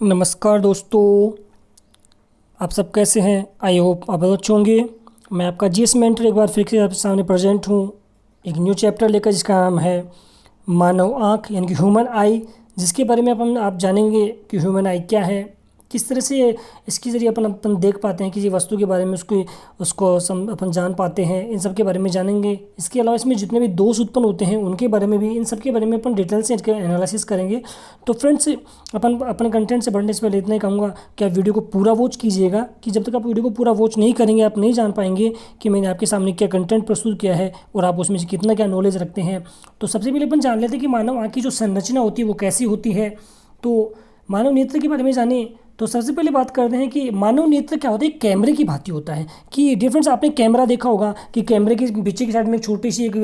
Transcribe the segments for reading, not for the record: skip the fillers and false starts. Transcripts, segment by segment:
नमस्कार दोस्तों, आप सब कैसे हैं। आई होप आप बहुत अच्छे होंगे। मैं आपका जीएस मेंटर एक बार फिर से आपके सामने प्रेजेंट हूँ एक न्यू चैप्टर लेकर, जिसका नाम है मानव आँख यानी कि ह्यूमन आई, जिसके बारे में आप जानेंगे कि ह्यूमन आई क्या है, किस तरह से इसके ज़रिए अपन देख पाते हैं किसी वस्तु के बारे में, उसको उसको अपन जान पाते हैं। इन सब के बारे में जानेंगे। इसके अलावा इसमें जितने भी दोष उत्पन्न होते हैं उनके बारे में भी, इन सब के बारे में अपन डिटेल से एनालिसिस करेंगे। तो फ्रेंड्स, अपन अपने कंटेंट से बढ़ने से पहले इतना ही कहूँगा कि आप वीडियो को पूरा वॉच कीजिएगा, कि जब तक आप वीडियो को पूरा वॉच नहीं करेंगे आप नहीं जान पाएंगे कि मैंने आपके सामने क्या कंटेंट प्रस्तुत किया है और आप उसमें से कितना क्या नॉलेज रखते हैं। तो सबसे पहले अपन जान लेते हैं कि मानव आँख की जो संरचना होती है वो कैसी होती है। तो मानव नेत्र के बारे में जाने तो सबसे पहले बात करते हैं कि मानव नेत्र क्या होता है। कैमरे की भांति होता है कि डिफरेंस, आपने कैमरा देखा होगा कि कैमरे के पीछे की साइड में एक छोटी सी एक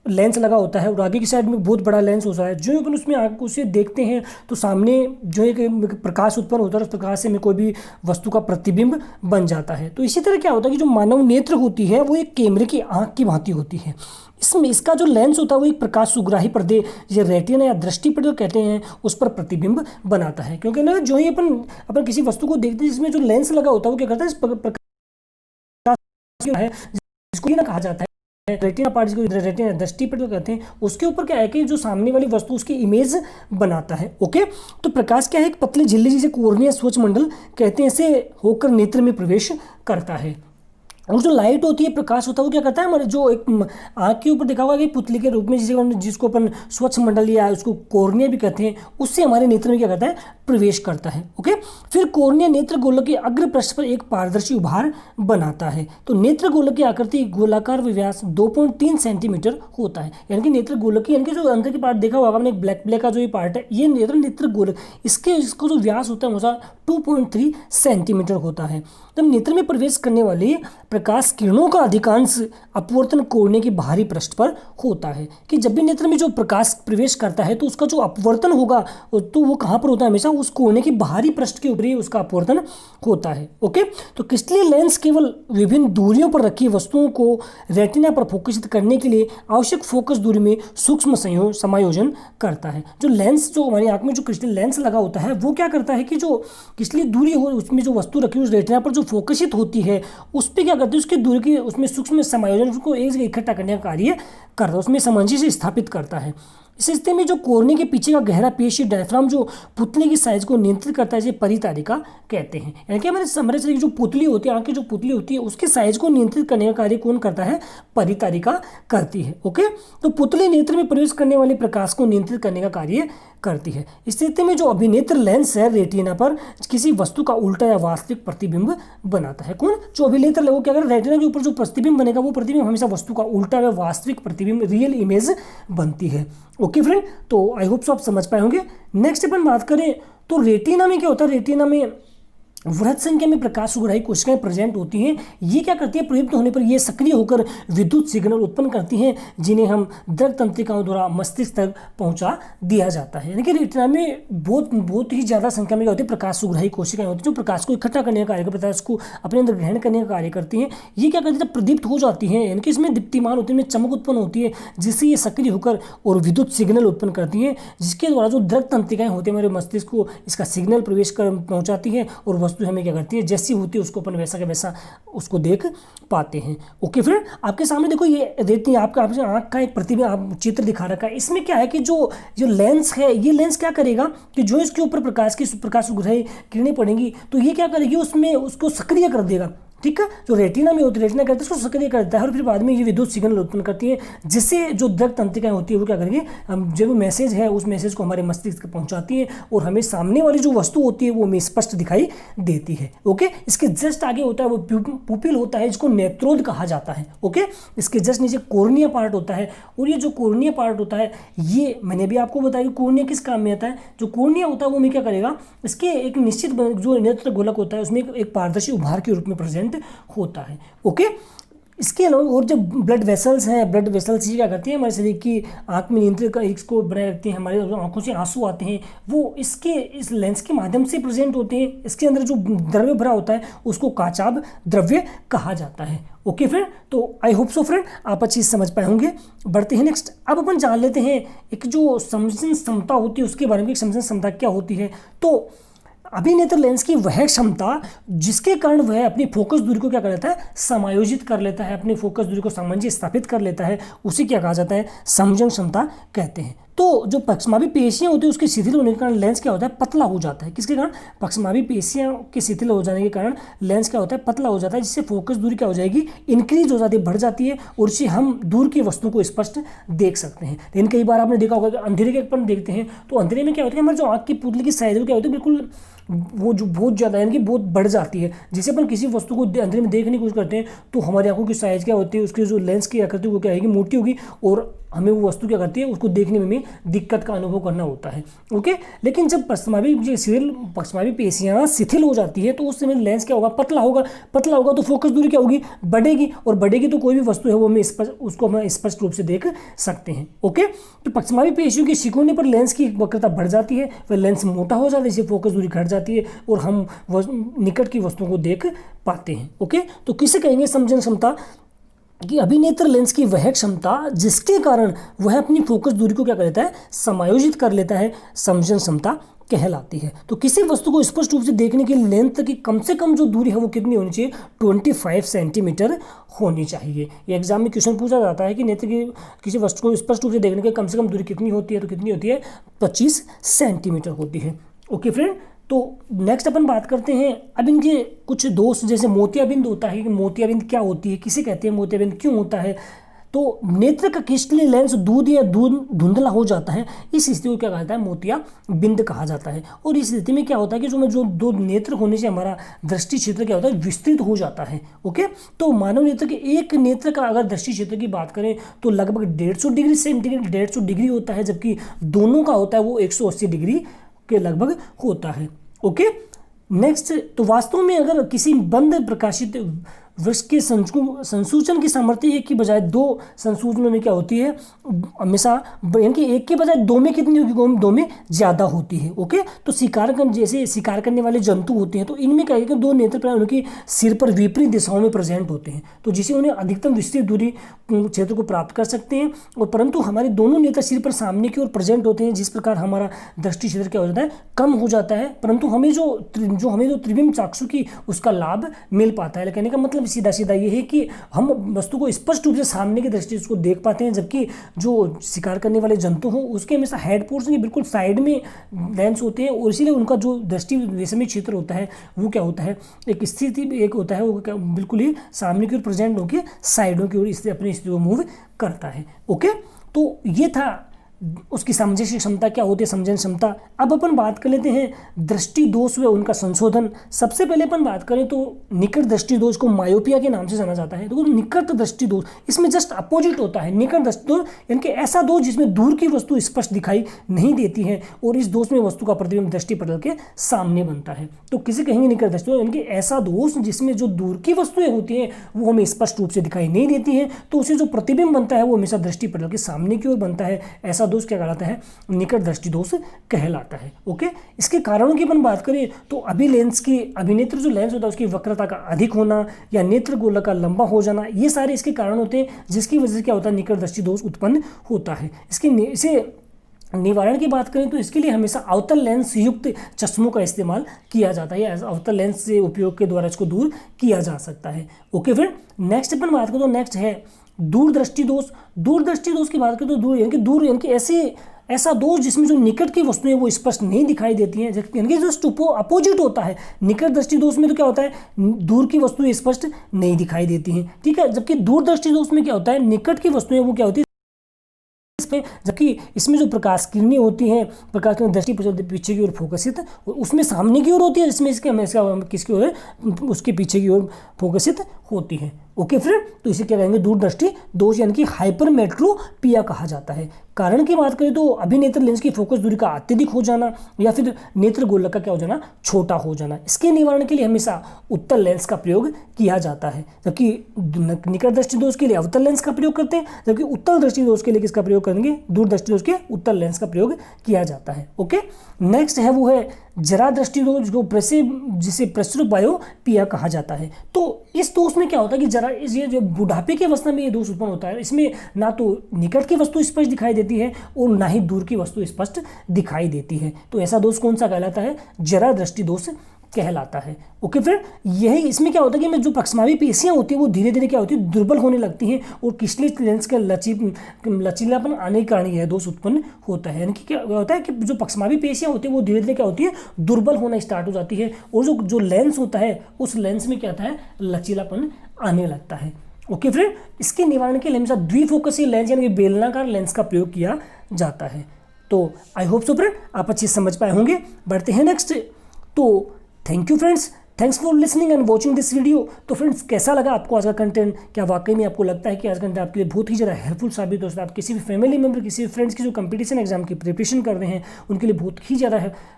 लेंस लगा होता है और आगे की साइड में बहुत बड़ा लेंस होता है। जो अपन उसमें आगे उसे देखते हैं तो सामने जो एक प्रकाश उत्पन्न होता है, उस प्रकाश से हमें कोई भी वस्तु का प्रतिबिंब बन जाता है। तो इसी तरह क्या होता है कि जो मानव नेत्र होती है वो एक कैमरे की आँख की भांति होती है। इसमें इसका जो लेंस होता है वो एक प्रकाश सुग्राही पर्दे, ये रेटिना या दृष्टि पर्दे कहते हैं, उस पर प्रतिबिंब बनाता है। क्योंकि ना जो ही अपन किसी वस्तु को देखते हैं जिसमें जो लेंस लगा होता है वो क्या करता है, इस प्रकाश है जिसको ही ना कहा जाता है रेटिना पार्ट, जिसको रेटिना दृष्टि पर्दे कहते हैं, उसके ऊपर क्या है कि जो सामने वाली वस्तु उसकी इमेज बनाता है। ओके, तो प्रकाश क्या है, एक पतली झिल्ली जिसे कोर्निया स्वच्छ मंडल कहते हैं, इसे होकर नेत्र में प्रवेश करता है। और जो लाइट होती है, प्रकाश होता है, वो क्या करता है, हमारे जो एक आँख के ऊपर देखा होगा कि पुतली के रूप में जिसको अपन स्वच्छ मंडल या उसको कोर्निया भी कहते हैं, उससे हमारे नेत्र में क्या करता है, प्रवेश करता है। ओके, फिर कोर्निया नेत्र गोलक के अग्र पृष्ठ पर एक पारदर्शी उभार बनाता है। तो नेत्र गोलक की आकृति गोलाकार व्यास 2.3 सेंटीमीटर होता है। यानी कि नेत्र गोलक यानी कि जो अंदर की पार्ट देखा होगा आपने, ब्लैक ब्लैक का जो ये पार्ट है, ये नेत्र गोलक, इसको जो व्यास होता है वो 2.3 सेंटीमीटर होता है। जब नेत्र में प्रवेश करने वाली प्रकाश किरणों का अधिकांश अपवर्तन कोर्निया के बाहरी पृष्ठ पर होता है। कि जब भी नेत्र में जो प्रकाश प्रवेश करता है तो उसका जो अपवर्तन होगा तो वो कहाँ पर होता है, हमेशा उस कोर्निया के बाहरी पृष्ठ के ऊपर ही उसका अपवर्तन होता है। ओके, तो क्रिस्टलीय लेंस केवल विभिन्न दूरियों पर रखी वस्तुओं को रेटिना पर फोकसित करने के लिए आवश्यक फोकस दूरी में सूक्ष्म समायोजन करता है। जो लेंस, जो हमारी आंख में जो क्रिस्टल लेंस लगा होता है वो क्या करता है कि जो क्रिस्टलीय दूरी हो उसमें जो वस्तु रखी उस रेटिना पर जो फोकसित होती है उस पर क्या करते हैं, उसकी दूरी की उसमें सूक्ष्म समायोजन, उसको एक जगह इकट्ठा करने का कार्य करता है, उसमें सामंजस्य स्थापित करता है। इस स्थिति में जो कोर्निया के पीछे का गहरा पेशी डायफ्राम जो पुतली की साइज को नियंत्रित करता है, इसे परितारिका कहते हैं। यानी कि हमारे शरीर की जो पुतली होती है, आंख की जो पुतली होती है, उसके साइज को नियंत्रित करने का कार्य कौन करता है, परितारिका करती है। ओके, तो पुतली नेत्र में प्रवेश करने वाले प्रकाश को नियंत्रित करने का कार्य करती है। इस स्थिति में जो अभिनेत्र लेंस है रेटिना पर किसी वस्तु का उल्टा या वास्तविक प्रतिबिंब बनाता है। कौन, जो अभिनेत्र है वो क्या कर, रेटिना के ऊपर जो प्रतिबिंब बनेगा वो प्रतिबिंब हमेशा वस्तु का उल्टा या वास्तविक प्रतिबिंब, रियल इमेज बनती है। ओके फ्रेंड, तो आई होप सो आप समझ पाए होंगे। नेक्स्ट अपन बात करें तो रेटिना में क्या होता है, रेटिना में वृहत संख्या में प्रकाश सुग्राही कोशिकाएं प्रेजेंट होती हैं। ये क्या करती है, प्रयुक्त होने पर ये सक्रिय होकर विद्युत सिग्नल उत्पन्न करती हैं, जिन्हें हम द्रव तंत्रिकाओं द्वारा मस्तिष्क तक पहुंचा दिया जाता है। यानी कि रेटिना में बहुत ही ज़्यादा संख्या में क्या होती है, प्रकाश सुग्राही कोशिकाएं होती हैं जो प्रकाश को इकट्ठा करने का कार्य करती है, प्रकाश को अपने अंदर ग्रहण करने का कार्य करती हैं। ये क्या करती है, प्रदीप्त हो जाती हैं, यानी कि इसमें दीप्तिमान होती है, इनमें चमक उत्पन्न होती है, जिससे ये सक्रिय होकर और विद्युत सिग्नल उत्पन्न करती हैं, जिसके द्वारा जो द्रव तंत्रिकाएं होती हैं हमारे मस्तिष्क को इसका सिग्नल प्रवेश कर पहुँचाती है और वस्तु हमें क्या करती है, जैसी होती है उसको अपन वैसा के वैसा उसको देख पाते हैं। ओके फ्रेंड, आपके सामने देखो ये रेटिना, आपका आंख का एक प्रतिबिंब आप चित्र दिखा रखा है। इसमें क्या है कि जो लेंस है, ये लेंस क्या करेगा कि जो इसके ऊपर प्रकाश सुग्राही किरणें पड़ेंगी तो ये क्या करेगी, उसमें उसको सक्रिय कर देगा। ठीक है, जो रेटिना में होती है, रेटिना करता है उसको सक्रिय करता है और फिर बाद में ये विद्युत सिग्नल उत्पन्न करती है, जिससे जो द्रव तंत्रिकाएं होती है वो क्या करेंगे, जो मैसेज है उस मैसेज को हमारे मस्तिष्क तक पहुंचाती है और हमें सामने वाली जो वस्तु होती है वो हमें स्पष्ट दिखाई देती है। ओके, इसके जस्ट आगे होता है वो पुपिल होता है, जिसको नेत्रोद कहा जाता है। ओके, इसके जस्ट नीचे कोर्निया पार्ट होता है और ये जो कोर्निया पार्ट होता है, ये मैंने भी आपको बताया कि कोर्निया किस काम में आता है। जो कोर्निया होता है वो मैं क्या करेगा, इसके एक निश्चित जो नेत्र गोलक होता है उसमें एक पारदर्शी उभार के रूप में प्रेजेंट होता है। ओके, इसके अलावा और जो ब्लड वेसल्स हैं, ब्लड वेसल्स ये क्या करती हैं, हमारे शरीर की आंख में नियंत्रण इसको बनाए रखती हैं। हमारे आंखों से आंसू आते हैं वो इस लेंस के माध्यम से प्रेजेंट होते हैं। इसके अंदर जो द्रव्य भरा होता है उसको काचाभ द्रव्य कहा जाता है। ओके फ्रेंड, तो आई होप सो फ्रेंड आप अच्छी समझ पाए होंगे। बढ़ते हैं नेक्स्ट, अब अपन जान लेते हैं एक जो समझन क्षमता होती है उसके बारे में, समझन क्षमता क्या होती है। तो अभिनेत्र लेंस की वह क्षमता जिसके कारण वह अपनी फोकस दूरी को क्या कर लेता है, समायोजित कर लेता है, अपनी फोकस दूरी को सामंजस्य स्थापित कर लेता है, उसे क्या कहा जाता है, संयोजन क्षमता कहते हैं। तो जो पक्षमाभी पेशियां होती है उसके शिथिल होने के कारण लेंस क्या होता है, पतला हो जाता है। किसके कारण, पक्षमाभी पेशियां के शिथिल हो जाने के कारण लेंस क्या होता है, पतला हो जाता है, जिससे फोकस दूरी क्या हो जाएगी, इंक्रीज हो जाती है, बढ़ जाती है, और इससे हम दूर की वस्तु को स्पष्ट देख सकते हैं। लेकिन कई बार आपने देखा होगा कि अंधेरे के अपन देखते हैं तो अंधेरे में क्या होता है, हमारे जो आँख की पुतली की साइज क्या होती है, बिल्कुल वो जो बहुत ज़्यादा यानी कि बहुत बढ़ जाती है। जैसे अपन किसी वस्तु को अंधेरे में देखने की कोशिश करते हैं तो हमारी आंखों की साइज क्या होती है, उसकी जो लेंस की आकृति वो क्या आएगी, मोटी होगी, और हमें वो वस्तु क्या करती है, उसको देखने में भी दिक्कत का अनुभव करना होता है। ओके, लेकिन जब पक्षमाभी पेशियां शिथिल हो जाती है तो उस समय लेंस क्या होगा, पतला होगा। पतला होगा तो फोकस दूरी क्या होगी, बढ़ेगी, और बढ़ेगी तो कोई भी वस्तु है वो हमें उसको हम स्पष्ट रूप से देख सकते हैं। ओके, तो पक्षमाभी पेशियों के सिकुड़ने पर लेंस की वक्रता बढ़ जाती है, वह लेंस मोटा हो जाता है, इससे फोकस दूरी घट जाती है और हम निकट की वस्तुओं को देख पाते हैं। ओके, तो किसे कहेंगे समझन क्षमता, कि अभिनेत्र लेंस की वह क्षमता जिसके कारण वह अपनी फोकस दूरी को क्या कर लेता है, समायोजित कर लेता है, समझन क्षमता कहलाती है। तो किसी वस्तु को स्पष्ट रूप से देखने के लिए लेंस की कम से कम जो दूरी है वो कितनी होनी चाहिए, 25 सेंटीमीटर होनी चाहिए। ये एग्जाम में क्वेश्चन पूछा जाता है कि नेत्र की किसी वस्तु को स्पष्ट रूप से देखने के कम से कम दूरी कितनी होती है, तो कितनी होती है, 25 सेंटीमीटर होती है। ओके फ्रेंड, तो नेक्स्ट अपन बात करते हैं अब इनके कुछ दोष, जैसे मोतियाबिंद होता है कि मोतियाबिंद क्या होती है, किसे कहते हैं, मोतियाबिंद क्यों होता है। तो नेत्र का क्रिस्टलीय लेंस दूध या धुंधला हो जाता है, इस स्थिति को क्या कहा जाता है, मोतियाबिंद कहा जाता है। और इस स्थिति में क्या होता है कि जो दो नेत्र होने से हमारा दृष्टि क्षेत्र क्या होता है, विस्तृत हो जाता है। ओके, तो मानव नेत्र के एक नेत्र का अगर दृष्टि क्षेत्र की बात करें तो लगभग 150 डिग्री सेंटीग्रेड 150 डिग्री होता है, जबकि दोनों का होता है वो 180 डिग्री के लगभग होता है। ओके, नेक्स्ट, तो वास्तव में अगर किसी बंद प्रकाशित वृक्ष के संसूचन की सामर्थ्य एक की बजाय दो संसूचनों में क्या होती है, हमेशा यानी कि एक के बजाय दो में कितनी होगी, दो में ज़्यादा होती है। ओके, तो जैसे शिकार करने वाले जंतु होते हैं तो इनमें क्या है कि दो नेत्र उनके सिर पर विपरीत दिशाओं में प्रेजेंट होते हैं, तो जिससे उन्हें अधिकतम विस्तृत दूरी क्षेत्र को प्राप्त कर सकते हैं। और परंतु हमारे दोनों नेत्र सिर पर सामने की ओर प्रेजेंट होते हैं, जिस प्रकार हमारा दृष्टि क्षेत्र क्या हो जाता है, कम हो जाता है, परंतु हमें जो त्रिविम चाक्षु की उसका लाभ मिल पाता है। कहने का मतलब सीधा सीधा ये है कि हम वस्तु को स्पष्ट रूप से सामने की दृष्टि से उसको देख पाते हैं, जबकि जो शिकार करने वाले जंतु हो उसके हमेशा हेड पोर्शन के बिल्कुल साइड में लेंस होते हैं, और इसीलिए उनका जो दृष्टि रेशमी क्षेत्र होता है वो क्या होता है, एक स्थिति एक होता है वो बिल्कुल ही सामने की ओर प्रेजेंट होकर साइडों की ओर इससे अपनी स्थिति को मूव करता है। ओके, तो ये था उसकी सामंजस्य क्षमता क्या होती है, समझन क्षमता। अब अपन बात कर लेते हैं दृष्टि दोष व उनका संशोधन। सबसे पहले अपन बात करें तो निकट दृष्टि दोष को मायोपिया के नाम से जाना जाता है। तो निकट दृष्टि दोष इसमें जस्ट अपोजिट होता है। निकट दृष्टि दोष यानी कि ऐसा दोष जिसमें दूर की वस्तु स्पष्ट दिखाई नहीं देती है, और इस दोष में वस्तु का प्रतिबिंब दृष्टि पटल के सामने बनता है। तो किसे कहेंगे निकट दृष्टि दोष, यानी कि ऐसा दोष जिसमें जो दूर की वस्तुएं होती हैं वो हमें स्पष्ट रूप से दिखाई नहीं देती हैं, तो उसे जो प्रतिबिंब बनता है वो हमेशा दृष्टि पटल के सामने की ओर बनता है। ऐसा दोष क्या कहलाता है, निकट दृष्टि दोष कहलाता है। ओके, इसके कारणों की अपन बात करें तो अभिनेत्र जो लेंस होता है उसकी वक्रता का अधिक होना या नेत्र गोलक का लंबा हो जाना, ये सारे इसके कारण होते हैं, जिसकी वजह से क्या होता है, निकट दृष्टि दोष उत्पन्न होता है। इसे निवारण की बात करें तो इसके लिए हमेशा अवतल लेंस युक्त चश्मों का इस्तेमाल किया जाता है। अवतल लेंस से उपयोग के द्वारा इसको दूर किया जा सकता है। ओके फ्रेंड, नेक्स्ट अपन बात करें तो नेक्स्ट है दूरदृष्टि दोष। दूरदृष्टि दोष की बात करें तो दूर यानी कि ऐसा दोष जिसमें जो निकट की वस्तुएं वो स्पष्ट नहीं दिखाई देती हैं, यानी कि जस्ट अपोजिट होता है। निकट दृष्टि दोष में तो क्या होता है, दूर की वस्तुएं स्पष्ट नहीं दिखाई देती हैं, ठीक है, जबकि दूरदृष्टि दोष में क्या होता है, निकट की वस्तुएं वो क्या होती है, जबकि इसमें जो प्रकाश किरणें होती हैं, प्रकाश किरण दृष्टि पीछे की ओर फोकसित, उसमें सामने की ओर होती है, जिसमें किसकी ओर उसके पीछे की ओर फोकसित होती है। ओके फ्रेंड, तो इसे क्या कहेंगे, दूरदृष्टि दोष यानी कि हाइपरमेट्रोपिया कहा जाता है। कारण की बात करें तो अभिनेत्र लेंस की फोकस दूरी का अत्यधिक हो जाना या फिर नेत्र गोलक का क्या हो जाना, छोटा हो जाना। इसके निवारण के लिए हमेशा उत्तल लेंस का प्रयोग किया जाता है, जबकि निकट दृष्टि दोष के लिए अवतल लेंस का प्रयोग करते हैं, जबकि उत्तल दृष्टि दोष के लिए किसका प्रयोग करेंगे, दूरदृष्टि दोष के उत्तल लेंस का प्रयोग किया जाता है। ओके, नेक्स्ट है वो है जरा दृष्टि दोष, जिसे प्रसृत बायोपिया कहा जाता है। तो इस दोष में क्या होता है कि जरा ये जो बुढ़ापे की अवस्था में ये दोष उत्पन्न होता है, इसमें ना तो निकट की वस्तु स्पष्ट दिखाई देती है और ना ही दूर की वस्तु स्पष्ट दिखाई देती है। तो ऐसा दोष कौन सा कहलाता है? जरा दृष्टि दोष कहलाता है। ओके फ्रेंड, यही इसमें क्या होता है कि मैं जो पक्षमावी पेशियां होती है वो धीरे धीरे क्या होती है, दुर्बल होने लगती हैं और क्रिस्टलीय लेंस का लचीलापन आने के कारण यह दोष उत्पन्न होता है। यानी कि क्या होता है कि जो पक्षमावी पेशियां होती है वो धीरे धीरे क्या होती है, दुर्बल होना स्टार्ट हो जाती है और जो जो लेंस होता है उस लेंस में क्या होता है, लचीलापन आने लगता है। ओके फ्रेंड, इसके निवारण के लिए हमेशा द्विफोकसीय लेंस यानी कि बेलनाकार लेंस का प्रयोग किया जाता है। तो आई होप सो फ्रेंड आप अच्छे समझ पाए होंगे। बढ़ते हैं नेक्स्ट। तो thank you friends, thanks for listening and watching this video. तो फ्रेंड्स कैसा लगा आपको आज का कंटेंट? क्या वाकई में आपको लगता है कि आज का कंटेंट आपके लिए बहुत ही ज़्यादा हेल्पफुल साबित हो सकता है? आप किसी भी फैमिली मेम्बर, किसी भी फ्रेंड्स की जो कंपटीशन एग्जाम की प्रिपरेशन कर रहे हैं उनके लिए बहुत ही ज़्यादा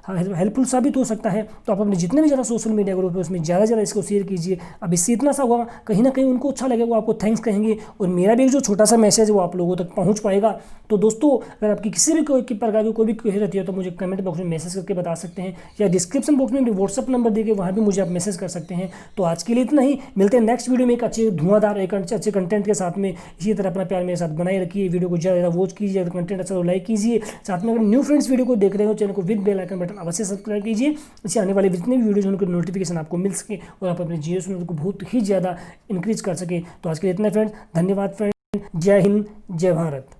हेल्पफुल साबित हो सकता है। तो आप अपने जितने भी ज़्यादा सोशल मीडिया ग्रुप है उसमें ज़्यादा ज़्यादा इसको शेयर कीजिए। अब इससे इतना सा होगा, कहीं ना कहीं उनको अच्छा लगेगा, वो आपको थैंक्स कहेंगे और मेरा भी एक जो छोटा सा मैसेज है वो आप लोगों तक पहुँच पाएगा। तो दोस्तों अगर आपकी किसी भी प्रकार की कोई भी क्वेरी रहती है तो मुझे कमेंट बॉक्स में मैसेज करके बता सकते हैं या डिस्क्रिप्शन बॉक्स में व्हाट्सअप नंबर देके वहाँ भी मुझे आप मैसेज कर सकते हैं। तो आज के लिए इतना ही, मिलते हैं नेक्स्ट वीडियो में एक अच्छे धुआंधार एक अच्छे कंटेंट के साथ में। इसी तरह अपना प्यार मेरे साथ बनाए रखिए, वीडियो को ज़्यादा वॉच कीजिए, अगर कंटेंट अच्छा तो लाइक कीजिए। साथ में अगर न्यू फ्रेंड्स वीडियो को देख रहे हो चैनल को विद बेल आइकन बटन अवश्य सब्सक्राइब कीजिए, इससे आने वाले जितने भी वीडियोज उनके नोटिफिकेशन आपको मिल सके और आप अपने जीवन को बहुत ही ज़्यादा इंक्रीज कर सके। तो आज के लिए इतना फ्रेंड्स, धन्यवाद फ्रेंड, जय हिंद, जय भारत।